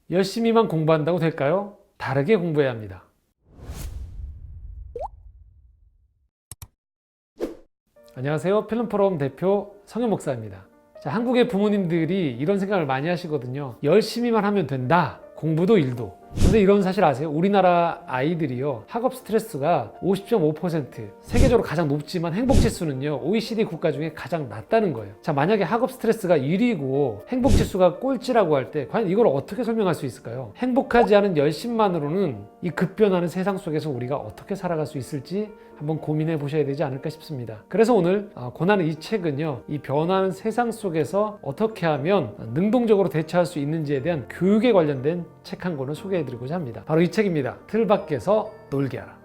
열심히만 공부한다고 될까요? 다르게 공부해야 합니다. 안녕하세요. 필름포럼 대표 성현 목사입니다. 자, 한국의 부모님들이 이런 생각을 많이 하시거든요. 열심히만 하면 된다. 공부도 일도. 근데 이런 사실 아세요? 우리나라 아이들이요, 학업 스트레스가 50.5%, 세계적으로 가장 높지만 행복지수는요 OECD 국가 중에 가장 낮다는 거예요. 자, 만약에 학업 스트레스가 1위고 행복지수가 꼴찌라고 할 때 과연 이걸 어떻게 설명할 수 있을까요? 행복하지 않은 열심만으로는 이 급변하는 세상 속에서 우리가 어떻게 살아갈 수 있을지 한번 고민해 보셔야 되지 않을까 싶습니다. 그래서 오늘 권하는 이 책은요, 이 변하는 세상 속에서 어떻게 하면 능동적으로 대처할 수 있는지에 대한 교육에 관련된 책 한 권을 소개해드리고자 합니다. 바로 이 책입니다. 틀 밖에서 놀게 하라.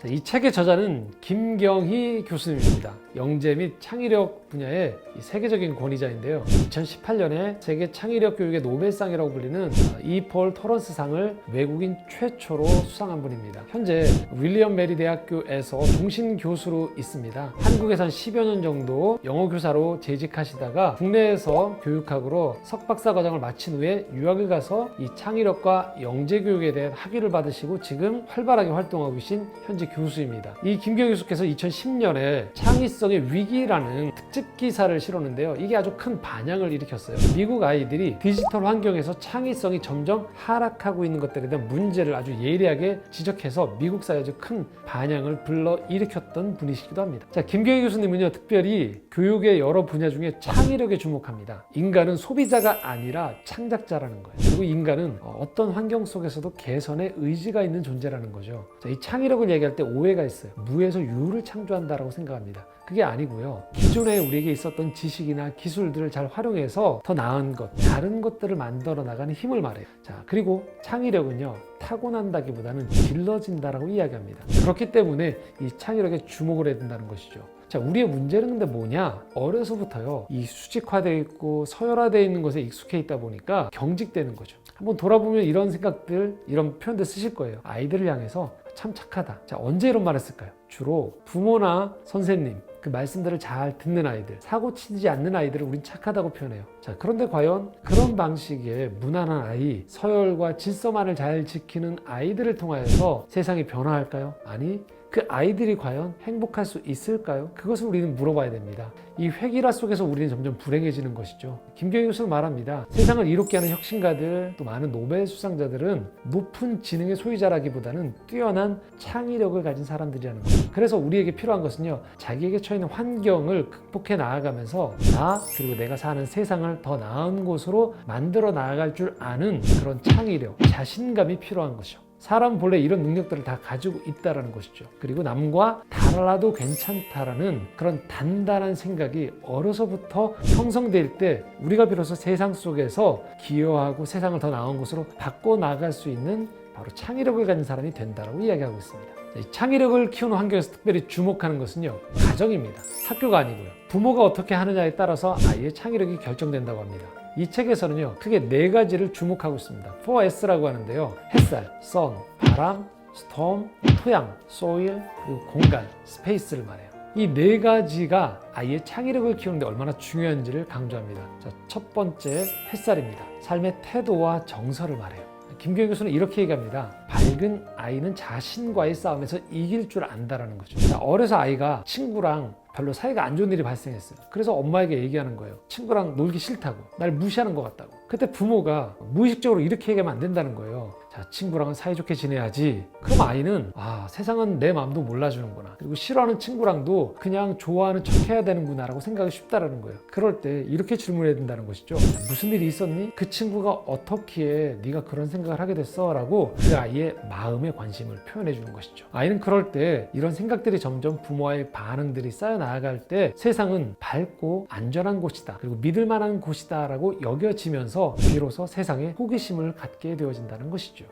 이 책의 저자는 김경희 교수님입니다. 영재 및 창의력 분야의 세계적인 권위자인데요. 2018년에 세계 창의력 교육의 노벨상이라고 불리는 이폴 토런스상을 외국인 최초로 수상한 분입니다. 현재 윌리엄 메리 대학교에서 종신 교수로 있습니다. 한국에서 한 10여 년 정도 영어 교사로 재직하시다가 국내에서 교육학으로 석박사 과정을 마친 후에 유학을 가서 이 창의력과 영재 교육에 대한 학위를 받으시고 지금 활발하게 활동하고 계신 현재 교수입니다. 이 김경희 교수께서 2010년에 창의성의 위기라는 특집 기사를 실었는데요. 이게 아주 큰 반향을 일으켰어요. 미국 아이들이 디지털 환경에서 창의성이 점점 하락하고 있는 것들에 대한 문제를 아주 예리하게 지적해서 미국 사회에 아주 큰 반향을 불러일으켰던 분이시기도 합니다. 자, 김경희 교수님은요, 특별히 교육의 여러 분야 중에 창의력에 주목합니다. 인간은 소비자가 아니라 창작자라는 거예요. 그리고 인간은 어떤 환경 속에서도 개선의 의지가 있는 존재라는 거죠. 자, 이 창의력을 얘기할 때 오해가 있어요. 무에서 유를 창조한다라고 생각합니다. 그게 아니고요. 기존에 우리에게 있었던 지식이나 기술들을 잘 활용해서 더 나은 것, 다른 것들을 만들어 나가는 힘을 말해요. 자, 그리고 창의력은요, 타고난다기보다는 길러진다라고 이야기합니다. 그렇기 때문에 이 창의력에 주목을 해야 된다는 것이죠. 자, 우리의 문제는 근데 뭐냐? 어려서부터요, 이 수직화되어 있고 서열화되어 있는 것에 익숙해 있다 보니까 경직되는 거죠. 한번 돌아보면 이런 생각들, 이런 표현들 쓰실 거예요. 아이들을 향해서 참 착하다. 자, 언제 이런 말 했을까요? 주로 부모나 선생님, 그 말씀들을 잘 듣는 아이들, 사고 치지 않는 아이들을 우린 착하다고 표현해요. 자, 그런데 과연 그런 방식의 무난한 아이, 서열과 질서만을 잘 지키는 아이들을 통하여서 세상이 변화할까요? 아니, 그 아이들이 과연 행복할 수 있을까요? 그것을 우리는 물어봐야 됩니다. 이 획일화 속에서 우리는 점점 불행해지는 것이죠. 김경희 교수는 말합니다. 세상을 이롭게 하는 혁신가들, 또 많은 노벨 수상자들은 높은 지능의 소유자라기보다는 뛰어난 창의력을 가진 사람들이라는 거죠. 그래서 우리에게 필요한 것은요, 자기에게 처해있는 환경을 극복해 나아가면서 나, 그리고 내가 사는 세상을 더 나은 곳으로 만들어 나아갈 줄 아는 그런 창의력, 자신감이 필요한 것이죠. 사람은 본래 이런 능력들을 다 가지고 있다는 것이죠. 그리고 남과 달라도 괜찮다라는 그런 단단한 생각이 어려서부터 형성될 때 우리가 비로소 세상 속에서 기여하고 세상을 더 나은 곳으로 바꿔나갈 수 있는 바로 창의력을 가진 사람이 된다고 이야기하고 있습니다. 이 창의력을 키우는 환경에서 특별히 주목하는 것은요, 가정입니다. 학교가 아니고요. 부모가 어떻게 하느냐에 따라서 아이의 창의력이 결정된다고 합니다. 이 책에서는요, 크게 4가지를 주목하고 있습니다. 4S라고 하는데요. 햇살, sun, 바람, storm, 토양, soil, 그리고 공간, space를 말해요. 이 4가지가 아이의 창의력을 키우는데 얼마나 중요한지를 강조합니다. 자, 첫 번째, 햇살입니다. 삶의 태도와 정서를 말해요. 김경희 교수는 이렇게 얘기합니다. 밝은 아이는 자신과의 싸움에서 이길 줄 안다라는 거죠. 자, 어려서 아이가 친구랑 별로 사이가 안 좋은 일이 발생했어요. 그래서 엄마에게 얘기하는 거예요. 친구랑 놀기 싫다고, 날 무시하는 것 같다고. 그때 부모가 무의식적으로 이렇게 얘기하면 안 된다는 거예요. 자, 친구랑은 사이좋게 지내야지. 그럼 아이는 세상은 내 마음도 몰라주는구나. 그리고 싫어하는 친구랑도 그냥 좋아하는 척 해야 되는구나 라고 생각이 쉽다라는 거예요. 그럴 때 이렇게 질문해야 된다는 것이죠. 무슨 일이 있었니? 그 친구가 어떻게 네가 그런 생각을 하게 됐어? 라고 그 아이의 마음의 관심을 표현해 주는 것이죠. 아이는 그럴 때 이런 생각들이 점점 부모와의 반응들이 쌓여 나아갈 때 세상은 밝고 안전한 곳이다, 그리고 믿을 만한 곳이다 라고 여겨지면서 비로소 세상에 호기심을 갖게 되어진다는 것이죠.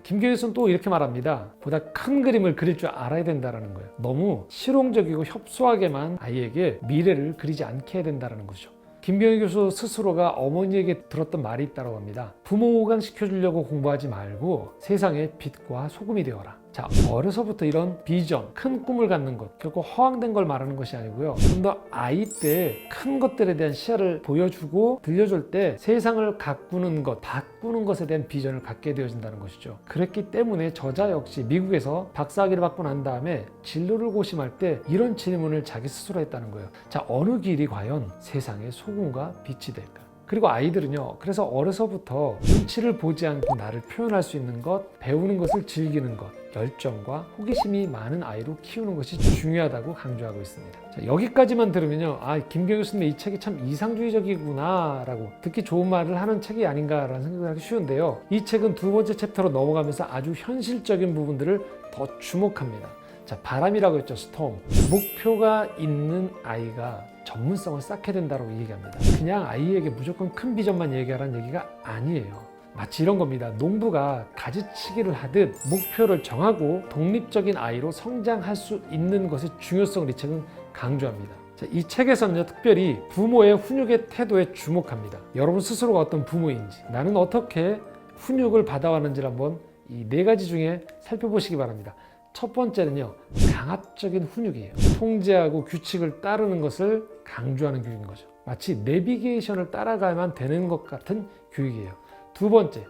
김경희 교수는 또 이렇게 말합니다. 보다 큰 그림을 그릴 줄 알아야 된다는 거예요. 너무 실용적이고 협소하게만 아이에게 미래를 그리지 않게 해야 된다는 거죠. 김경희 교수 스스로가 어머니에게 들었던 말이 있다고 합니다. 부모 호강시켜주려고 공부하지 말고 세상의 빛과 소금이 되어라. 자, 어려서부터 이런 비전, 큰 꿈을 갖는 것, 결코 허황된 걸 말하는 것이 아니고요. 좀 더 아이 때 큰 것들에 대한 시야를 보여주고 들려줄 때 세상을 가꾸는 것, 바꾸는 것에 대한 비전을 갖게 되어진다는 것이죠. 그랬기 때문에 저자 역시 미국에서 박사학위를 받고 난 다음에 진로를 고심할 때 이런 질문을 자기 스스로 했다는 거예요. 자, 어느 길이 과연 세상의 소금과 빛이 될까? 그리고 아이들은요, 그래서 어려서부터 눈치를 보지 않고 나를 표현할 수 있는 것, 배우는 것을 즐기는 것, 열정과 호기심이 많은 아이로 키우는 것이 중요하다고 강조하고 있습니다. 자, 여기까지만 들으면요, 김경희 교수님의 이 책이 참 이상주의적이구나 라고 듣기 좋은 말을 하는 책이 아닌가라는 생각을 하기 쉬운데요. 이 책은 두 번째 챕터로 넘어가면서 아주 현실적인 부분들을 더 주목합니다. 자, 바람이라고 했죠. 스톰. 목표가 있는 아이가 전문성을 쌓게 된다고 얘기합니다. 그냥 아이에게 무조건 큰 비전만 얘기하라는 얘기가 아니에요. 마치 이런 겁니다. 농부가 가지치기를 하듯 목표를 정하고 독립적인 아이로 성장할 수 있는 것의 중요성을 이 책은 강조합니다. 자, 이 책에서는요, 특별히 부모의 훈육의 태도에 주목합니다. 여러분 스스로가 어떤 부모인지, 나는 어떻게 훈육을 받아왔는지를 한번 이 4가지 중에 살펴보시기 바랍니다. 첫 번째는요, 강압적인 훈육이에요. 통제하고 규칙을 따르는 것을 강조하는 교육인 거죠. 마치 내비게이션을 따라가야만 되는 것 같은 교육이에요. 두 번째,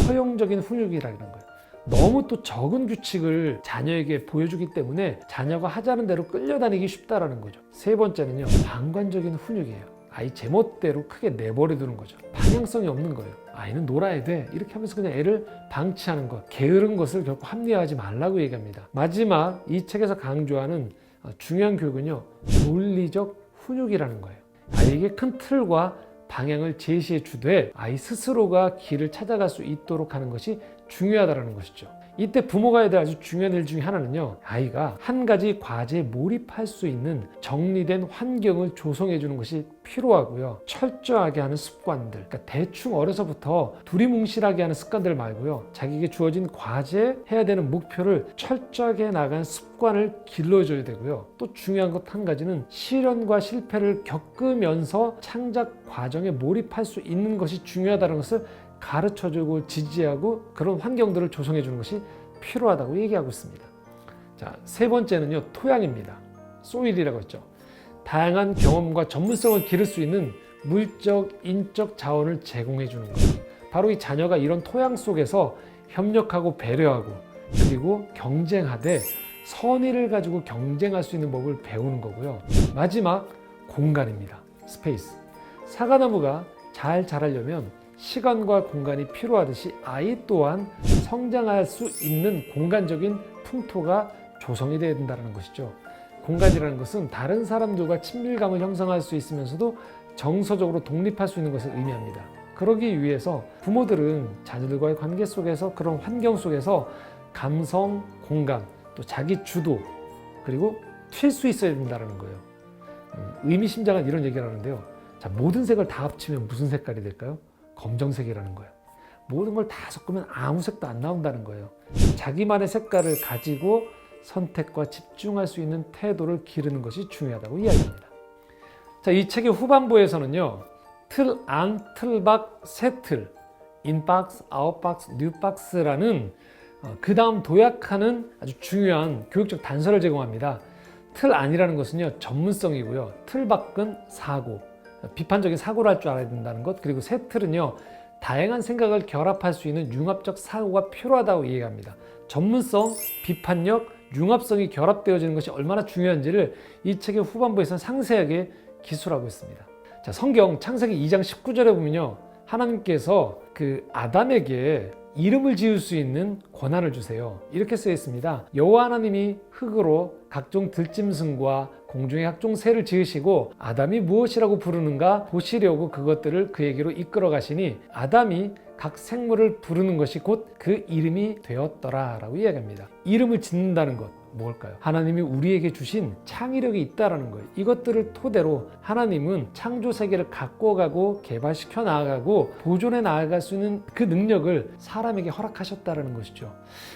허용적인 훈육이라는 거예요. 너무 또 적은 규칙을 자녀에게 보여주기 때문에 자녀가 하자는 대로 끌려다니기 쉽다라는 거죠. 세 번째는요, 방관적인 훈육이에요. 아이 제멋대로 크게 내버려 두는 거죠. 방향성이 없는 거예요. 아이는 놀아야 돼, 이렇게 하면서 그냥 애를 방치하는 것, 게으른 것을 결코 합리화하지 말라고 얘기합니다. 마지막 이 책에서 강조하는 중요한 교육은요, 논리적 훈육이라는 거예요. 아이에게 큰 틀과 방향을 제시해 주되 아이 스스로가 길을 찾아갈 수 있도록 하는 것이 중요하다는 것이죠. 이때 부모가 해야 될 아주 중요한 일 중에 하나는요, 아이가 한 가지 과제에 몰입할 수 있는 정리된 환경을 조성해 주는 것이 필요하고요. 철저하게 하는 습관들, 그러니까 대충 어려서부터 두리뭉실하게 하는 습관들 말고요, 자기에게 주어진 과제, 해야 되는 목표를 철저하게 나간 습관을 길러줘야 되고요. 또 중요한 것 한 가지는 시련과 실패를 겪으면서 창작 과정에 몰입할 수 있는 것이 중요하다는 것을 가르쳐주고 지지하고 그런 환경들을 조성해 주는 것이 필요하다고 얘기하고 있습니다. 자, 세 번째는요, 토양입니다. 소일이라고 했죠. 다양한 경험과 전문성을 기를 수 있는 물적, 인적 자원을 제공해 주는 거예요. 바로 이 자녀가 이런 토양 속에서 협력하고 배려하고 그리고 경쟁하되 선의를 가지고 경쟁할 수 있는 법을 배우는 거고요. 마지막, 공간입니다. 스페이스. 사과나무가 잘 자라려면 시간과 공간이 필요하듯이 아이 또한 성장할 수 있는 공간적인 풍토가 조성이 되어야 된다는 것이죠. 공간이라는 것은 다른 사람들과 친밀감을 형성할 수 있으면서도 정서적으로 독립할 수 있는 것을 의미합니다. 그러기 위해서 부모들은 자녀들과의 관계 속에서 그런 환경 속에서 감성, 공감, 또 자기 주도, 그리고 튈 수 있어야 된다는 거예요. 의미심장한 이런 얘기를 하는데요. 자, 모든 색을 다 합치면 무슨 색깔이 될까요? 검정색이라는 거예요. 모든 걸 다 섞으면 아무 색도 안 나온다는 거예요. 자기만의 색깔을 가지고 선택과 집중할 수 있는 태도를 기르는 것이 중요하다고 이야기합니다. 자, 이 책의 후반부에서는요, 틀 안, 틀 밖, 세 틀, 인박스, 아웃박스, 뉴박스라는 그 다음 도약하는 아주 중요한 교육적 단서를 제공합니다. 틀 안이라는 것은요, 전문성이고요. 틀 밖은 사고, 비판적인 사고를 할 줄 알아야 된다는 것, 그리고 세 틀은요, 다양한 생각을 결합할 수 있는 융합적 사고가 필요하다고 얘기합니다. 전문성, 비판력, 융합성이 결합되어지는 것이 얼마나 중요한지를 이 책의 후반부에서 상세하게 기술하고 있습니다. 자, 성경 창세기 2장 19절에 보면요, 하나님께서 그 아담에게 이름을 지을 수 있는 권한을 주세요. 이렇게 쓰여 있습니다. 여호와 하나님이 흙으로 각종 들짐승과 공중의 각종 새를 지으시고 아담이 무엇이라고 부르는가 보시려고 그것들을 그에게로 이끌어 가시니 아담이 각 생물을 부르는 것이 곧 그 이름이 되었더라 라고 이야기합니다. 이름을 짓는다는 것, 뭘까요? 하나님이 우리에게 주신 창의력이 있다는 거예요. 이것들을 토대로 하나님은 창조 세계를 가꿔가고 개발시켜 나아가고 보존해 나아갈 수 있는 그 능력을 사람에게 허락하셨다는 것이죠.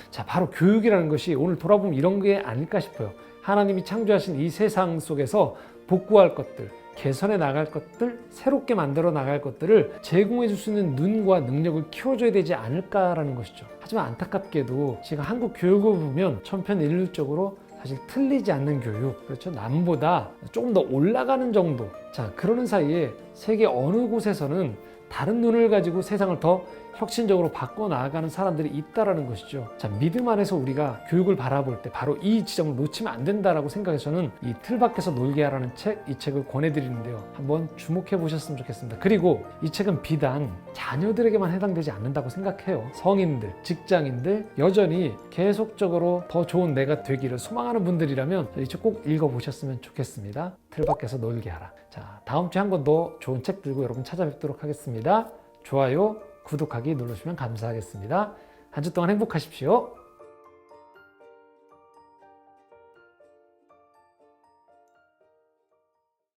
자, 바로 교육이라는 것이 오늘 돌아보면 이런 게 아닐까 싶어요. 하나님이 창조하신 이 세상 속에서 복구할 것들, 개선해 나갈 것들, 새롭게 만들어 나갈 것들을 제공해 줄 수 있는 눈과 능력을 키워줘야 되지 않을까라는 것이죠. 하지만 안타깝게도 지금 한국 교육을 보면 천편일률적으로 사실 틀리지 않는 교육, 그렇죠? 남보다 조금 더 올라가는 정도. 자, 그러는 사이에 세계 어느 곳에서는 다른 눈을 가지고 세상을 더 혁신적으로 바꿔 나아가는 사람들이 있다라는 것이죠. 자, 믿음 안에서 우리가 교육을 바라볼 때 바로 이 지점을 놓치면 안 된다라고 생각해서는 이 틀 밖에서 놀게 하라는 책, 이 책을 권해드리는데요. 한번 주목해 보셨으면 좋겠습니다. 그리고 이 책은 비단 자녀들에게만 해당되지 않는다고 생각해요. 성인들, 직장인들, 여전히 계속적으로 더 좋은 내가 되기를 소망하는 분들이라면 이 책 꼭 읽어보셨으면 좋겠습니다. 틀 밖에서 놀게 하라. 자, 다음 주에 한 번 더 좋은 책 들고 여러분 찾아뵙도록 하겠습니다. 좋아요, 구독하기 눌러주시면 감사하겠습니다. 한 주 동안 행복하십시오.